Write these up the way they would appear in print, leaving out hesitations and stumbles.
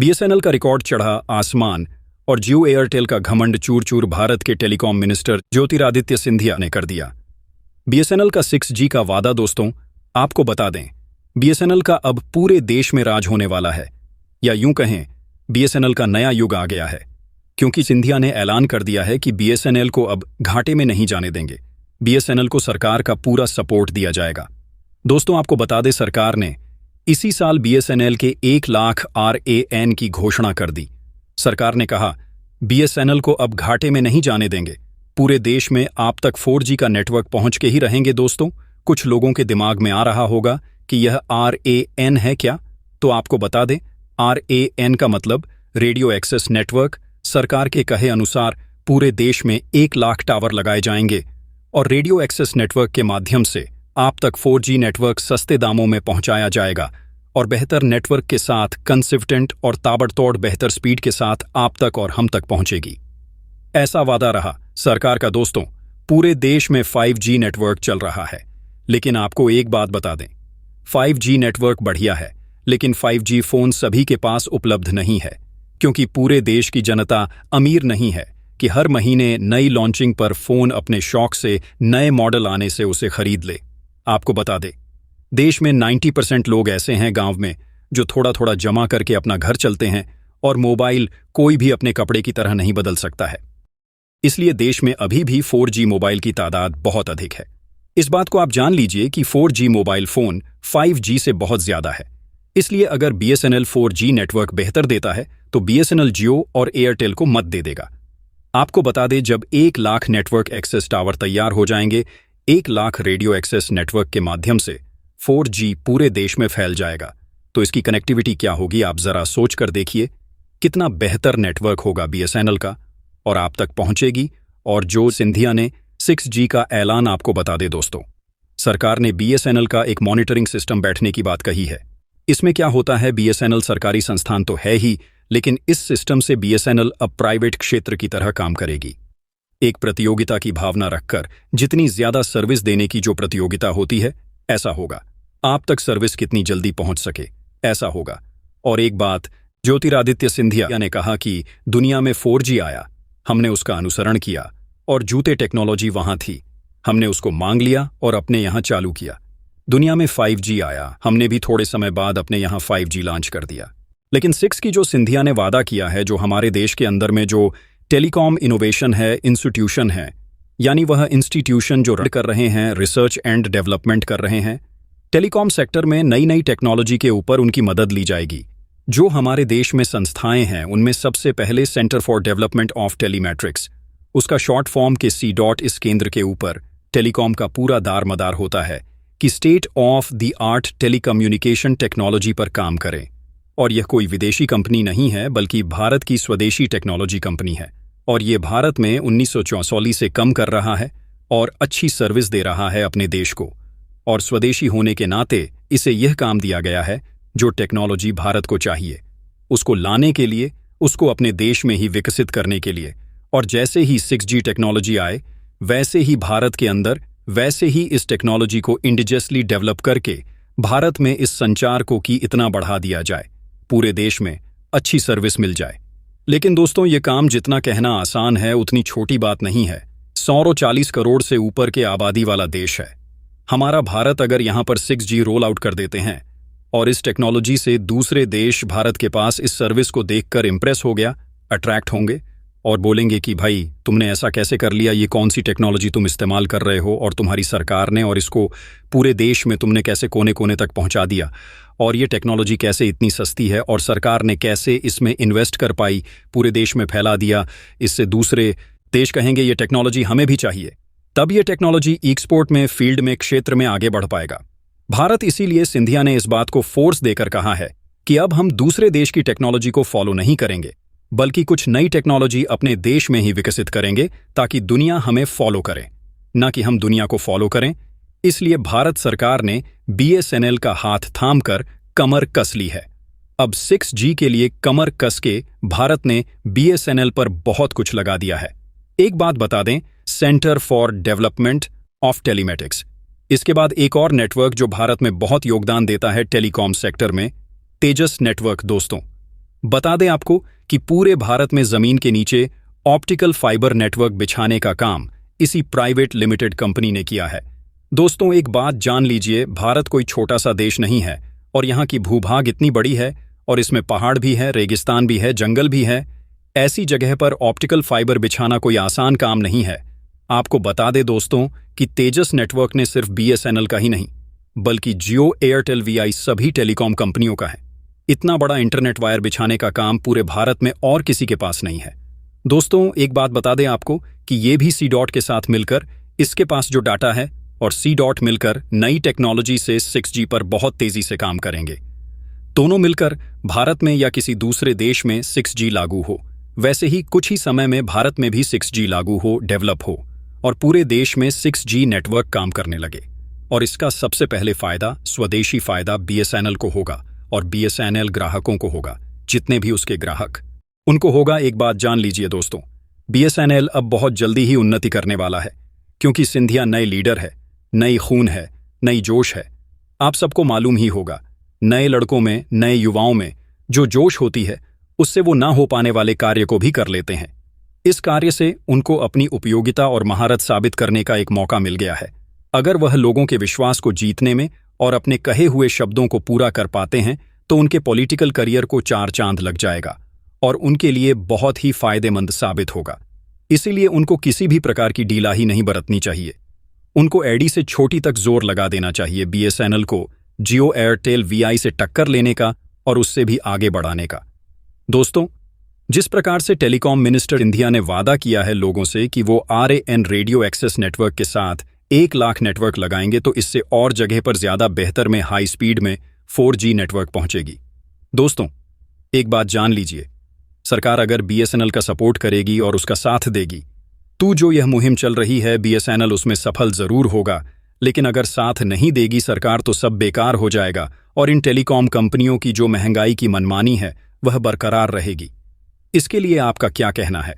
BSNL का record चढ़ा आसमान और जियो एयरटेल का घमंड चूर चूर भारत के टेलीकॉम मिनिस्टर ज्योतिरादित्य सिंधिया ने कर दिया। बीएसएनएल का 6G का वादा दोस्तों, आपको बता दें, बीएसएनएल का अब पूरे देश में राज होने वाला है, या यूं कहें बीएसएनएल का नया युग आ गया है, क्योंकि सिंधिया ने ऐलान कर दिया है कि बीएसएनएल को अब घाटे में नहीं जाने देंगे। बीएसएनएल को सरकार का पूरा सपोर्ट दिया जाएगा। दोस्तों आपको बता दें, सरकार ने इसी साल बीएसएनएल के 1 लाख RAN की घोषणा कर दी। सरकार ने कहा बीएसएनएल को अब घाटे में नहीं जाने देंगे, पूरे देश में आप तक 4G का नेटवर्क पहुंच के ही रहेंगे। दोस्तों कुछ लोगों के दिमाग में आ रहा होगा कि यह RAN है क्या, तो आपको बता दें, RAN का मतलब रेडियो एक्सेस नेटवर्क। सरकार के कहे अनुसार पूरे देश में 1 लाख टावर लगाए जाएंगे और रेडियो एक्सेस नेटवर्क के माध्यम से आप तक 4G नेटवर्क सस्ते दामों में पहुंचाया जाएगा और बेहतर नेटवर्क के साथ कंसिस्टेंट और ताबड़तोड़ बेहतर स्पीड के साथ आप तक और हम तक पहुंचेगी। ऐसा वादा रहा सरकार का। दोस्तों पूरे देश में 5G नेटवर्क चल रहा है, लेकिन आपको एक बात बता दें, 5G नेटवर्क बढ़िया है, लेकिन 5G फोन सभी के पास उपलब्ध नहीं है, क्योंकि पूरे देश की जनता अमीर नहीं है कि हर महीने नई लॉन्चिंग पर फोन अपने शौक से नए मॉडल आने से उसे खरीद ले। आपको बता दे, देश में 90% लोग ऐसे हैं गांव में जो थोड़ा थोड़ा जमा करके अपना घर चलते हैं, और मोबाइल कोई भी अपने कपड़े की तरह नहीं बदल सकता है। इसलिए देश में अभी भी 4G मोबाइल की तादाद बहुत अधिक है। इस बात को आप जान लीजिए कि 4G मोबाइल फोन 5G से बहुत ज्यादा है। इसलिए अगर बीएसएनएल 4G नेटवर्क बेहतर देता है तो बीएसएनएल जियो और एयरटेल को मत दे देगा। आपको बता दें, जब 1 लाख नेटवर्क एक्सेस टावर तैयार हो जाएंगे, 1 लाख रेडियो एक्सेस नेटवर्क के माध्यम से 4G पूरे देश में फैल जाएगा, तो इसकी कनेक्टिविटी क्या होगी आप जरा सोच कर देखिए। कितना बेहतर नेटवर्क होगा बीएसएनएल का और आप तक पहुंचेगी। और जो सिंधिया ने 6G का ऐलान आपको बता दे दोस्तों, सरकार ने बीएसएनएल का एक मॉनिटरिंग सिस्टम बैठने की बात कही है। इसमें क्या होता है, बीएसएनएल सरकारी संस्थान तो है ही, लेकिन इस सिस्टम से बीएसएनएल अब प्राइवेट क्षेत्र की तरह काम करेगी। एक प्रतियोगिता की भावना रखकर जितनी ज्यादा सर्विस देने की जो प्रतियोगिता होती है, ऐसा होगा। आप तक सर्विस कितनी जल्दी पहुंच सके, ऐसा होगा। और एक बात, ज्योतिरादित्य सिंधिया ने कहा कि दुनिया में 4G आया, हमने उसका अनुसरण किया, और जूते टेक्नोलॉजी वहां थी, हमने उसको मांग लिया और अपने यहां चालू किया। दुनिया में 5G आया, हमने भी थोड़े समय बाद अपने यहां 5G लॉन्च कर दिया। लेकिन 6 की जो सिंधिया ने वादा किया है, जो हमारे देश के अंदर में जो टेलीकॉम इनोवेशन है, इंस्टीट्यूशन है, यानी वह इंस्टीट्यूशन जो रन कर रहे हैं, रिसर्च एंड डेवलपमेंट कर रहे हैं, टेलीकॉम सेक्टर में नई नई टेक्नोलॉजी के ऊपर उनकी मदद ली जाएगी। जो हमारे देश में संस्थाएं हैं, उनमें सबसे पहले सेंटर फॉर डेवलपमेंट ऑफ टेलीमेट्रिक्स, उसका शॉर्ट फॉर्म के C. इस केंद्र के ऊपर टेलीकॉम का पूरा दारमदार होता है कि state of the art telecommunication technology पर काम करें। और यह कोई विदेशी कंपनी नहीं है, बल्कि भारत की स्वदेशी टेक्नोलॉजी कंपनी है, और ये भारत में 1964 से कम कर रहा है और अच्छी सर्विस दे रहा है अपने देश को। और स्वदेशी होने के नाते इसे यह काम दिया गया है, जो टेक्नोलॉजी भारत को चाहिए, उसको लाने के लिए, उसको अपने देश में ही विकसित करने के लिए। और जैसे ही 6G टेक्नोलॉजी आए, वैसे ही भारत के अंदर, वैसे ही इस टेक्नोलॉजी को इंडिजियसली डेवलप करके भारत में इस संचार को की इतना बढ़ा दिया जाए, पूरे देश में अच्छी सर्विस मिल जाए। लेकिन दोस्तों ये काम जितना कहना आसान है, उतनी छोटी बात नहीं है। 140 करोड़ से ऊपर के आबादी वाला देश है हमारा भारत। अगर यहाँ पर 6G रोल आउट कर देते हैं और इस टेक्नोलॉजी से दूसरे देश भारत के पास इस सर्विस को देखकर इंप्रेस हो गया, अट्रैक्ट होंगे और बोलेंगे कि भाई तुमने ऐसा कैसे कर लिया, ये कौन सी टेक्नोलॉजी तुम इस्तेमाल कर रहे हो, और तुम्हारी सरकार ने, और इसको पूरे देश में तुमने कैसे कोने कोने तक पहुंचा दिया, और ये टेक्नोलॉजी कैसे इतनी सस्ती है, और सरकार ने कैसे इसमें इन्वेस्ट कर पाई, पूरे देश में फैला दिया। इससे दूसरे देश कहेंगे ये टेक्नोलॉजी हमें भी चाहिए, तब ये टेक्नोलॉजी एक्सपोर्ट में, फील्ड में, क्षेत्र में आगे बढ़ पाएगा भारत। इसीलिए सिंधिया ने इस बात को फोर्स देकर कहा है कि अब हम दूसरे देश की टेक्नोलॉजी को फॉलो नहीं करेंगे, बल्कि कुछ नई टेक्नोलॉजी अपने देश में ही विकसित करेंगे, ताकि दुनिया हमें फॉलो करे, ना कि हम दुनिया को फॉलो करें। इसलिए भारत सरकार ने बीएसएनएल का हाथ थामकर कमर कस ली है। अब 6G के लिए कमर कस के भारत ने बीएसएनएल पर बहुत कुछ लगा दिया है। एक बात बता दें, centre for development of telematics, इसके बाद एक और नेटवर्क जो भारत में बहुत योगदान देता है टेलीकॉम सेक्टर में, तेजस नेटवर्क। दोस्तों बता दें आपको कि पूरे भारत में जमीन के नीचे ऑप्टिकल फाइबर नेटवर्क बिछाने का काम इसी प्राइवेट लिमिटेड कंपनी ने किया है। दोस्तों, एक बात जान लीजिए, भारत कोई छोटा सा देश नहीं है और यहाँ की भूभाग इतनी बड़ी है और इसमें पहाड़ भी है, रेगिस्तान भी है, जंगल भी है। ऐसी जगह पर ऑप्टिकल फाइबर बिछाना कोई आसान काम नहीं है। आपको बता दें दोस्तों कि तेजस नेटवर्क ने सिर्फ BSNL का ही नहीं बल्कि जियो, एयरटेल, VI सभी टेलीकॉम कंपनियों का है। इतना बड़ा इंटरनेट वायर बिछाने का काम पूरे भारत में और किसी के पास नहीं है। दोस्तों, एक बात बता दें आपको कि ये भी C के साथ मिलकर इसके पास जो डाटा है और C मिलकर नई टेक्नोलॉजी से 6G पर बहुत तेजी से काम करेंगे। दोनों मिलकर भारत में या किसी दूसरे देश में 6G लागू हो, वैसे ही कुछ ही समय में भारत में भी 6G लागू हो, डेवलप हो और पूरे देश में 6G नेटवर्क काम करने लगे। और इसका सबसे पहले फायदा, स्वदेशी फायदा BSNL को होगा और BSNL ग्राहकों को होगा। जितने भी उसके ग्राहक उनको होगा। एक बात जान लीजिए दोस्तों, BSNL अब बहुत जल्दी ही उन्नति करने वाला है क्योंकि सिंधिया नए लीडर है, नई खून है, नई जोश है। आप सबको मालूम ही होगा, नए लड़कों में, नए युवाओं में जो जोश होती है उससे वो ना हो पाने वाले कार्य को भी कर लेते हैं। इस कार्य से उनको अपनी उपयोगिता और महारत साबित करने का एक मौका मिल गया है। अगर वह लोगों के विश्वास को जीतने में और अपने कहे हुए शब्दों को पूरा कर पाते हैं तो उनके पॉलिटिकल करियर को 4 चांद लग जाएगा और उनके लिए बहुत ही फायदेमंद साबित होगा। इसीलिए उनको किसी भी प्रकार की ढीलाही नहीं बरतनी चाहिए। उनको एडी से छोटी तक जोर लगा देना चाहिए BSNL को जियो, एयरटेल, VI से टक्कर लेने का और उससे भी आगे बढ़ाने का। दोस्तों, जिस प्रकार से टेलीकॉम मिनिस्टर सिंधिया ने वादा किया है लोगों से कि वो RAN रेडियो एक्सेस नेटवर्क के साथ 1 लाख नेटवर्क लगाएंगे तो इससे और जगह पर ज्यादा बेहतर में हाई स्पीड में 4G नेटवर्क पहुंचेगी। दोस्तों, एक बात जान लीजिए, सरकार अगर BSNL का सपोर्ट करेगी और उसका साथ देगी तो जो यह मुहिम चल रही है BSNL उसमें सफल जरूर होगा। लेकिन अगर साथ नहीं देगी सरकार तो सब बेकार हो जाएगा और इन टेलीकॉम कंपनियों की जो महंगाई की मनमानी है वह बरकरार रहेगी। इसके लिए आपका क्या कहना है?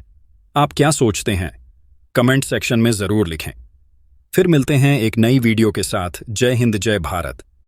आप क्या सोचते हैं? कमेंट सेक्शन में जरूर लिखें। फिर मिलते हैं एक नई वीडियो के साथ। जय हिंद, जय भारत।